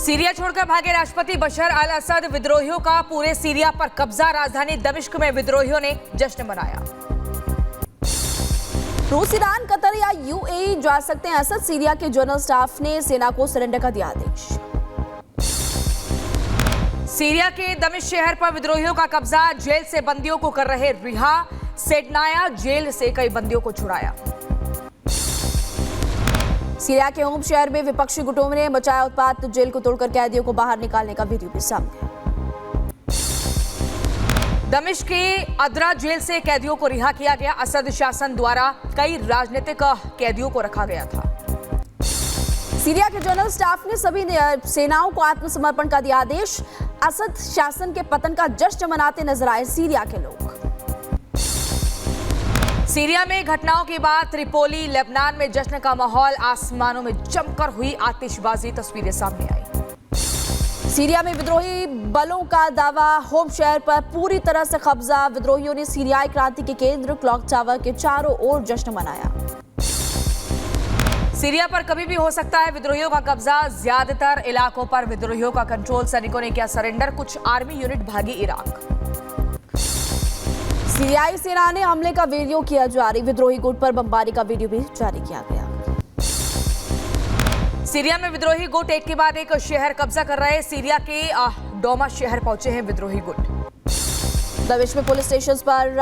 Syria छोड़कर भागे राष्ट्रपति बशर अल असद, विद्रोहियों का पूरे सीरिया पर कब्जा। राजधानी दमिश्क में विद्रोहियों ने जश्न मनाया। रूस, ईरान, कतर या यूएई जा सकते हैं असद। सीरिया के जनरल स्टाफ ने सेना को सरेंडर का दिया आदेश। सीरिया के दमिश्क शहर पर विद्रोहियों का कब्जा। जेल से बंदियों को कर रहे रिहा। सेडनाया जेल से कई बंदियों को छुड़ाया। सीरिया के होम शहर में विपक्षी गुटों ने मचाया उत्पात। जेल को तोड़कर कैदियों को बाहर निकालने का वीडियो भी सामने। दमिश्क की अदरा जेल से कैदियों को रिहा किया गया। असद शासन द्वारा कई राजनीतिक कैदियों को रखा गया था। सीरिया के जनरल स्टाफ ने सभी सेनाओं को आत्मसमर्पण का दिया आदेश। असद शासन के पतन का जश्न मनाते नजर आए सीरिया के लोग। सीरिया में घटनाओं के बाद त्रिपोली, लेबनान में जश्न का माहौल। आसमानों में जमकर हुई आतिशबाजी, तस्वीरें सामने आई। सीरिया में विद्रोही बलों का दावा। होम शहर पर पूरी तरह से कब्जा। विद्रोहियों ने सीरियाई क्रांति के केंद्र क्लॉक टावर के चारों ओर जश्न मनाया। सीरिया पर कभी भी हो सकता है विद्रोहियों का कब्जा। ज्यादातर इलाकों पर विद्रोहियों का कंट्रोल। सैनिकों ने किया सरेंडर। कुछ आर्मी यूनिट भागी इराक। सीरियाई सेना ने हमले का वीडियो किया जारी। विद्रोही गुट पर बमबारी का वीडियो भी जारी किया गया। सीरिया में विद्रोही गुट एक के बाद एक शहर कब्जा कर रहे। सीरिया के डोमा शहर पहुंचे हैं विद्रोही गुट। दमिश्क में पुलिस स्टेशन पर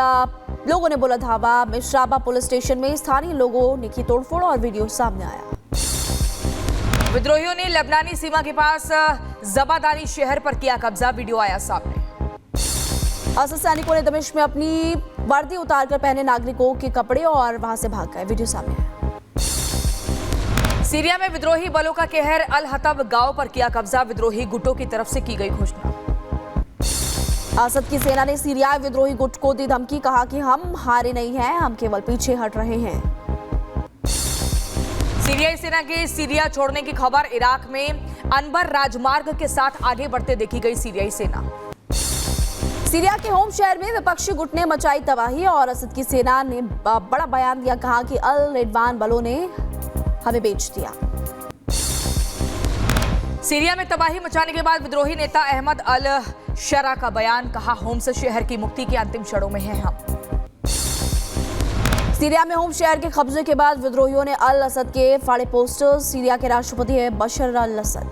लोगों ने बोला धावा। मिश्राबा पुलिस स्टेशन में स्थानीय लोगों ने की तोड़फोड़ और वीडियो सामने आया। विद्रोहियों ने लेबनानी सीमा के पास जबादानी शहर पर किया कब्जा। वीडियो आया सामने। असद सैनिकों ने दमिश्क में अपनी वर्दी उतारकर पहने नागरिकों के कपड़े और वहां से भाग गए। वीडियो सामने आया। सीरिया में विद्रोही बलों का कहर। अल हतब गांव पर किया कब्जा। विद्रोही गुटों की तरफ से की गई घोषणा। असद की सेना ने सीरियाई विद्रोही गुट को दी धमकी। कहा कि हम हारे नहीं हैं, हम केवल पीछे हट रहे हैं। सीरियाई सेना के सीरिया छोड़ने की खबर। इराक में अनबर राजमार्ग के साथ आगे बढ़ते देखी गई सीरियाई सेना। सीरिया के होम शहर में विपक्षी गुट ने मचाई तबाही और असद की सेना ने बड़ा बयान दिया। कहा कि अल रेडवान बलों ने हमें बेच दिया। सीरिया में तबाही मचाने के बाद विद्रोही नेता अहमद अल शरा का बयान। कहा होम्स शहर की मुक्ति के अंतिम क्षणों में हैं हम। सीरिया में होम शहर के कब्जे के बाद विद्रोहियों ने अल असद के फाड़े पोस्टर्स। सीरिया के राष्ट्रपति है बशर अल असद।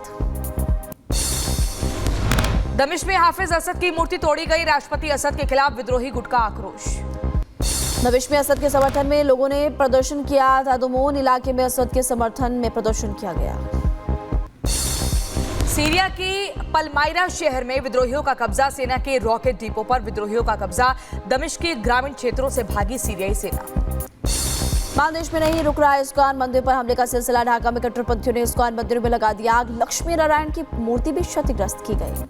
दमिश्क में हाफिज असद की मूर्ति तोड़ी गई। राष्ट्रपति असद के खिलाफ विद्रोही गुट का आक्रोश। दमिश्क में असद के समर्थन में लोगों ने प्रदर्शन किया। तादुमोन इलाके में असद के समर्थन में प्रदर्शन किया गया। सीरिया की पलमायरा शहर में विद्रोहियों का कब्जा। सेना के रॉकेट डिपो पर विद्रोहियों का कब्जा। दमिश्क के ग्रामीण क्षेत्रों से भागी सीरियाई सेना। बांग्लादेश में नहीं रुक रहा इस्कॉन मंदिर पर हमले का सिलसिला। ढाका में कट्टरपंथियों ने इस्कॉन मंदिर में लगा दिया आग। लक्ष्मी नारायण की मूर्ति भी क्षतिग्रस्त की गई।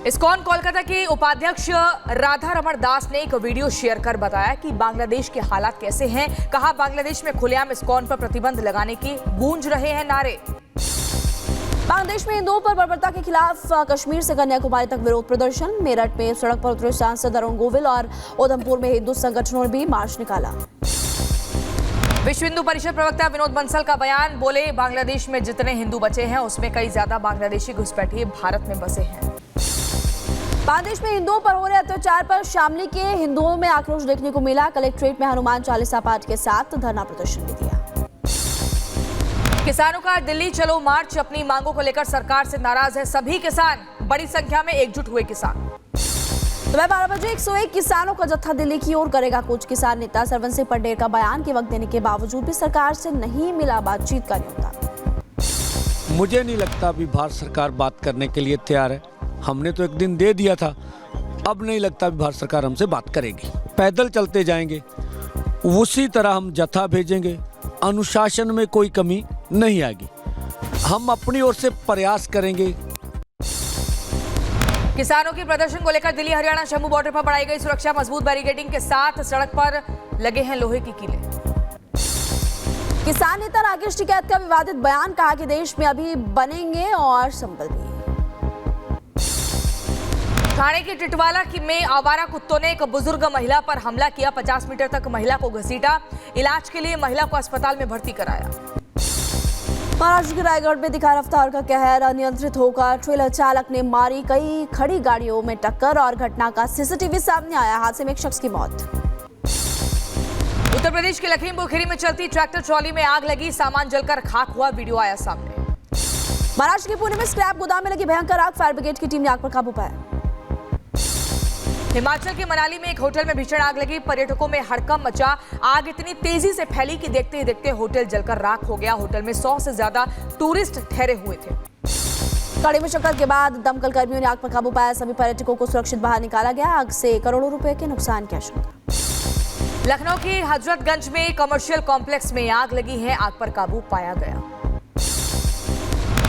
इस्कॉन कोलकाता के उपाध्यक्ष राधा रमण दास ने एक वीडियो शेयर कर बताया कि बांग्लादेश के हालात कैसे हैं। कहा बांग्लादेश में खुलेआम इस्कॉन पर प्रतिबंध लगाने की गूंज रहे हैं नारे। बांग्लादेश में हिंदुओं पर बर्बरता के खिलाफ कश्मीर से कन्याकुमारी तक विरोध प्रदर्शन। मेरठ में सड़क पर उतरे सांसद अरुण गोविल और उधमपुर में हिंदू संगठनों ने भी मार्च निकाला। विश्व हिंदू परिषद प्रवक्ता विनोद बंसल का बयान। बोले बांग्लादेश में जितने हिंदू बचे हैं उसमें कई ज्यादा बांग्लादेशी घुसपैठिए भारत में बसे हैं। बांग्लादेश में हिंदुओं पर हो रहे अत्याचार पर शामली के हिंदुओं में आक्रोश देखने को मिला। कलेक्ट्रेट में हनुमान चालीसा पाठ के साथ धरना प्रदर्शन भी दिया। किसानों का दिल्ली चलो मार्च। अपनी मांगों को लेकर सरकार से नाराज है सभी किसान। बड़ी संख्या में एकजुट हुए किसान। सुबह 12 बजे 101 किसानों का जत्था दिल्ली की ओर करेगा कूच। किसान नेता सरवन सिंह पटेल का बयान कि वक्त देने के बावजूद भी सरकार से नहीं मिला बातचीत का न्योता। मुझे नहीं लगता अभी भारत सरकार बात करने के लिए तैयार है। हमने तो एक दिन दे दिया था, अब नहीं लगता अभी भारत सरकार हमसे बात करेगी। पैदल चलते जाएंगे, उसी तरह हम जत्था भेजेंगे। अनुशासन में कोई कमी नहीं आएगी। हम अपनी ओर से प्रयास करेंगे। किसानों के प्रदर्शन को लेकर दिल्ली हरियाणा शंभू बॉर्डर पर बढ़ाई गई सुरक्षा। मजबूत बैरिकेडिंग के साथ सड़क पर लगे हैं लोहे की कीलें। किसान नेता राकेश टिकैत का विवादित बयान। कहा कि देश में अभी बनेंगे और संभल भी। ठाणे के टिटवाला में आवारा कुत्तों ने एक बुजुर्ग महिला पर हमला किया। 50 मीटर तक महिला को घसीटा। इलाज के लिए महिला को अस्पताल में भर्ती कराया। महाराष्ट्र के रायगढ़ में दिखा रफ्तार का कहर। अनियंत्रित होकर ट्रेलर चालक ने मारी कई खड़ी गाड़ियों में टक्कर और घटना का सीसीटीवी सामने आया। हादसे में एक शख्स की मौत। उत्तर प्रदेश के लखीमपुर खीरी में चलती ट्रैक्टर ट्रॉली में आग लगी, सामान जलकर खाक हुआ, वीडियो आया सामने। महाराष्ट्र के पुणे में स्क्रैप गोदाम में लगी भयंकर आग, फायर ब्रिगेड की टीम ने आग पर काबू पाया। हिमाचल के मनाली में एक होटल में भीषण आग लगी, पर्यटकों में हड़कंप मचा। आग इतनी तेजी से फैली कि देखते ही देखते होटल जलकर राख हो गया। होटल में 100 से ज्यादा टूरिस्ट ठहरे हुए थे। कड़ी मुशक्कत के बाद दमकल कर्मियों ने आग पर काबू पाया। सभी पर्यटकों को सुरक्षित बाहर निकाला गया। आग से करोड़ों रुपए के नुकसान की आशंका। लखनऊ की हजरतगंज में कमर्शियल कॉम्प्लेक्स में आग लगी है, आग पर काबू पाया गया।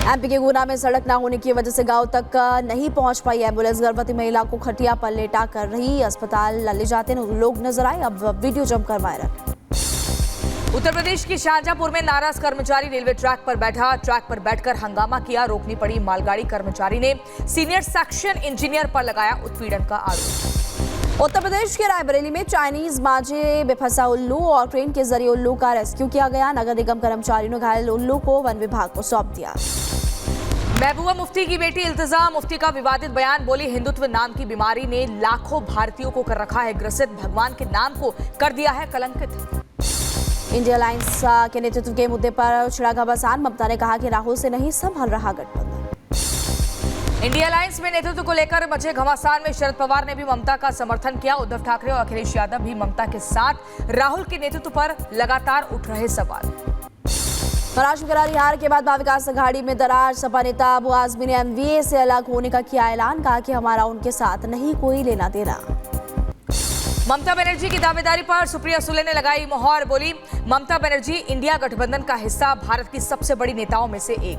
एमपी के गुना में सड़क न होने की वजह से गांव तक नहीं पहुंच पाई एम्बुलेंस। गर्भवती महिला को खटिया पर लेटा कर रही अस्पताल ले जाते लोग नजर आए। अब वीडियो जमकर वायरल। उत्तर प्रदेश की शाहजहांपुर में नाराज कर्मचारी रेलवे ट्रैक पर बैठा, ट्रैक पर बैठकर हंगामा किया। रोकनी पड़ी मालगाड़ी, कर्मचारी ने सीनियर सेक्शन इंजीनियर पर लगाया उत्पीड़न का आरोप। उत्तर प्रदेश के रायबरेली में चाइनीज मांझे में फंसा उल्लू और ट्रेन के जरिए उल्लू का रेस्क्यू किया गया। नगर निगम कर्मचारियों ने घायल उल्लू को वन विभाग को सौंप दिया। महबूबा मुफ्ती की बेटी इल्तिजा मुफ्ती का विवादित बयान। बोली, हिंदुत्व नाम की बीमारी ने लाखों भारतीयों को कर रखा है ग्रसित, भगवान के नाम को कर दिया है कलंकित। इंडिया अलायंस के नेतृत्व के मुद्दे पर छिड़ा घमासान। ममता ने कहा कि राहुल से नहीं संभल रहा गठबंधन। इंडिया अलायंस में नेतृत्व को लेकर मचे घमासान में शरद पवार ने भी ममता का समर्थन किया। उद्धव ठाकरे और अखिलेश यादव भी ममता के साथ राहुल के नेतृत्व पर लगातार उठ रहे सवाल। महाराष्ट्र में करारी हार के बाद महाविकास अघाड़ी में दरार। सपा नेता अबू आजमी ने एमवीए से अलग होने का किया ऐलान। कहा कि हमारा उनके साथ नहीं कोई लेना देना। ममता बनर्जी की दावेदारी पर सुप्रिया सुले ने लगाई मोहर। बोली, ममता बनर्जी इंडिया गठबंधन का हिस्सा, भारत की सबसे बड़ी नेताओं में से एक।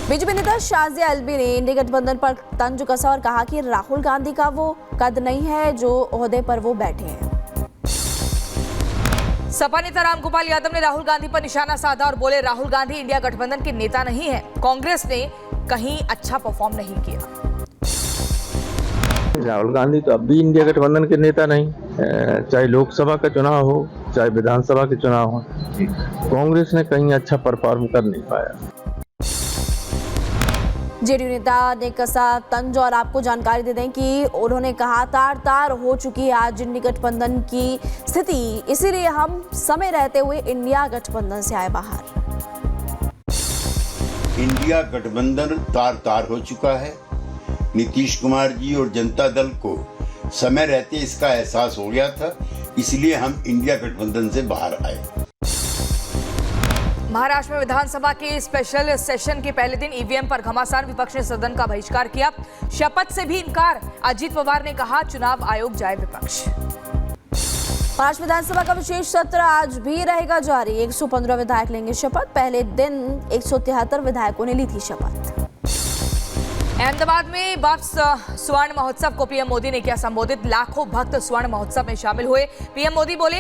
बीजेपी नेता शाजिया अलवी ने इंडिया गठबंधन पर तंज कसा और कहा कि राहुल गांधी का वो कद नहीं है जो ओहदे पर वो बैठे हैं। सपा नेता रामगोपाल यादव ने राहुल गांधी पर निशाना साधा और बोले, राहुल गांधी इंडिया गठबंधन के नेता नहीं है, कांग्रेस ने कहीं अच्छा परफॉर्म नहीं किया। राहुल गांधी तो अब भी इंडिया गठबंधन के नेता नहीं, चाहे लोकसभा का चुनाव हो चाहे विधानसभा के चुनाव हो, कांग्रेस ने कहीं अच्छा परफॉर्म कर नहीं पाया। जेडीयू नेता ने कसा तंज और आपको जानकारी दे दें कि उन्होंने कहा तार तार हो चुकी है आज इंडिया गठबंधन की स्थिति, इसीलिए हम समय रहते हुए इंडिया गठबंधन से आए बाहर। इंडिया गठबंधन तार तार हो चुका है। नीतीश कुमार जी और जनता दल को समय रहते इसका एहसास हो गया था, इसलिए हम इंडिया गठबंधन से बाहर आए। महाराष्ट्र में विधानसभा के स्पेशल सेशन के पहले दिन ईवीएम पर घमासान। विपक्ष ने सदन का बहिष्कार किया, शपथ से भी इनकार। अजीत पवार ने कहा, चुनाव आयोग जाए विपक्ष। महाराष्ट्र विधानसभा का विशेष सत्र आज भी रहेगा जारी। 115 विधायक लेंगे शपथ। पहले दिन 173 विधायकों ने ली थी शपथ। अहमदाबाद में बक्स स्वर्ण महोत्सव को पीएम मोदी ने किया संबोधित। लाखों भक्त स्वर्ण महोत्सव में शामिल हुए। पीएम मोदी बोले,